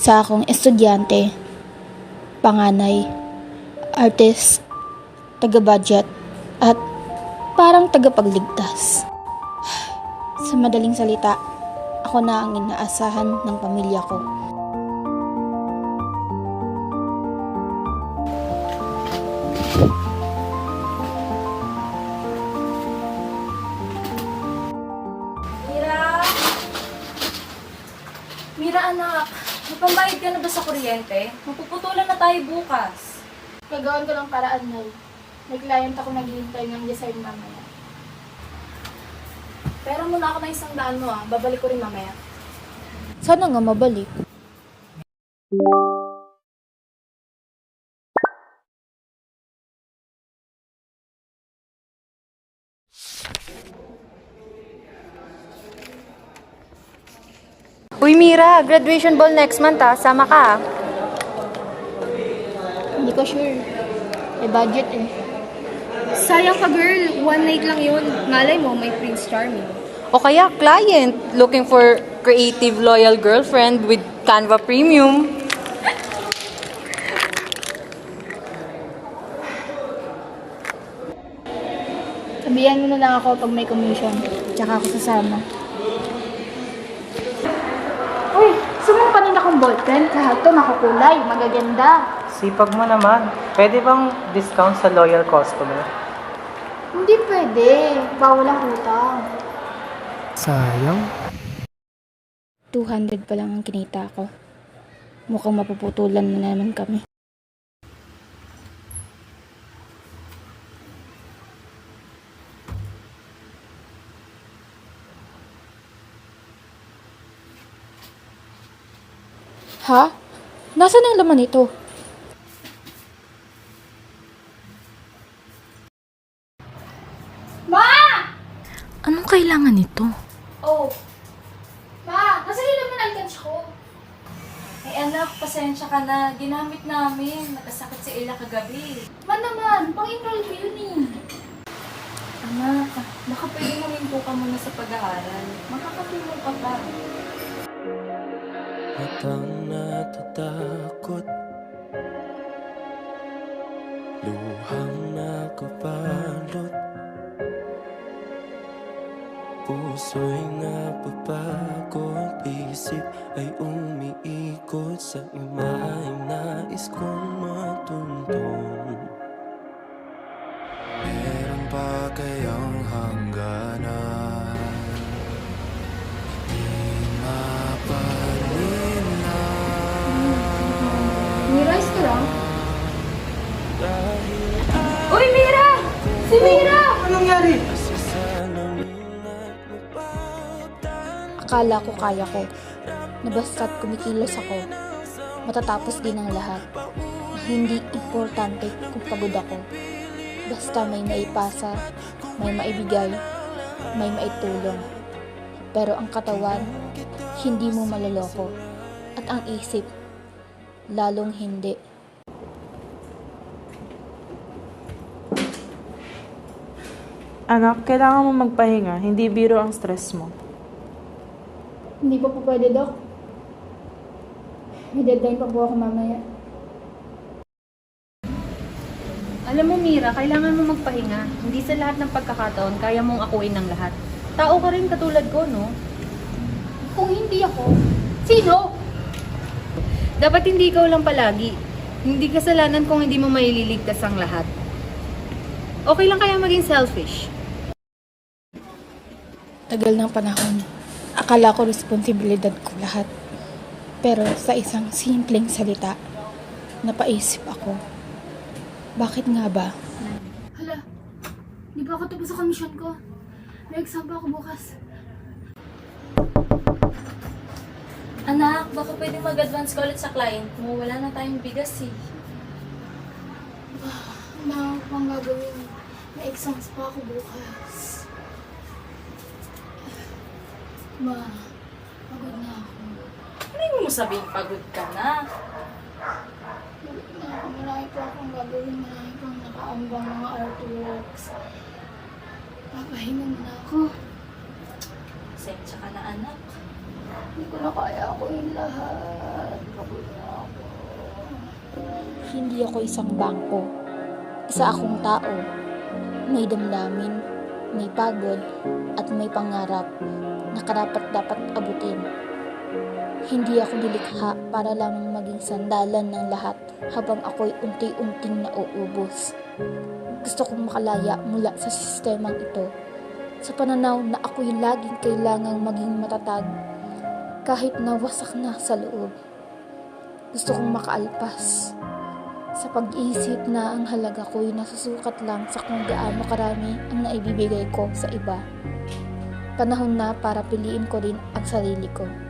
Isa akong estudyante, panganay, artist, taga-budget, at parang tagapagligtas. Sa madaling salita, ako na ang inaasahan ng pamilya ko. Mira! Mira anak, napambayad ka na ba sa kuryente? Mapuputulan na tayo bukas. Gagawin ko ng paraan, Nay. May client ako naghihintay ng design mamaya. Pera muna ako na 100 mo babalik ko rin mamaya. Sana nga mabalik. Uy Mira, graduation ball next month sama ka. Hindi ko sure. May budget eh. Sayang ka girl, one night lang yun. Malay mo, may Prince Charming. O kaya client, looking for creative loyal girlfriend with Canva Premium. Sabihan mo na lang ako pag may commission. Tsaka ako sasama. Uy, sumang pa rin akong ballpen. Lahat to makukulay, magaganda. Sipag mo naman. Pwede bang discount sa loyal customer? Hindi pwede. Bawal ang utang. Sayang. 200 pa lang ang kinita ko. Mukhang mapuputulan na naman kami. Ha? Nasaan ang laman nito? Ma! Anong kailangan nito? Oh. Ma, nasaan yung laman ang lunch ko? Eh anak, pasensya ka na. Ginamit namin. Nagkasakit si Ella kagabi. Ma naman, pang-enroll ko yun eh. Anak, baka pwede huminto ka muna sa pag-aaral. Makakatulong ka pa. At ang natatakot, luhang nakabalot, puso'y napapagod, isip ay umiikot sa imaheng nais kong matuntun. Meron pa kayang hangganan? Ni-rice ka lang? Uy, Mira! Si Mira! Akala ko kaya ko. Na basta't kumikilos ako, matatapos din ang lahat. Na hindi importante kung pagod ako. Basta may naipasa, may maibigay, may maitulong. Pero ang katawan, hindi mo maloloko. At ang isip, lalong hindi. Anak, kailangan mo magpahinga. Hindi biro ang stress mo. Hindi pa po pwede, Dok. May deadline pa po ako mamaya. Alam mo Mira, kailangan mo magpahinga. Hindi sa lahat ng pagkakataon, kaya mong akuin ng lahat. Tao ka rin katulad ko, no? Kung hindi ako, sino? Dapat hindi ikaw lang palagi. Hindi kasalanan kung hindi mo maililigtas ang lahat. Okay lang kaya maging selfish. Tagal ng panahon, akala ko responsibilidad ko lahat. Pero sa isang simpleng salita, napaisip ako. Bakit nga ba? Hala, di ba ako tapos sa komisyon ko? May exam pa ako bukas. Anak, baka pwede mag-advance ka ulit sa client mo. Wala na tayong bigas eh. Ano pang gagawin? May exams pa ako bukas. Ma, pagod na ako. Ano mo sabihin pagod ka na? Pagod na ako. Marami pa akong gagawin. Marami pang nakaambang mga artworks. Papahinga muna ako. Pasensya ka na anak. Hindi ko na kaya ako yung lahat. Hindi ako isang bangko. Isa akong tao. May damdamin, may pagod, at may pangarap na karapat-dapat abutin. Hindi ako nilikha para lamang maging sandalan ng lahat habang ako'y unti-unting nauubos. Gusto kong makalaya mula sa sistemang ito, sa pananaw na ako'y laging kailangang maging matatag kahit nawasak na sa loob. Gusto kong makaalpas sa pag-iisip na ang halaga ko'y nasusukat lang sa kung gaano karami ang naibibigay ko sa iba. Panahon na para piliin ko rin ang sarili ko.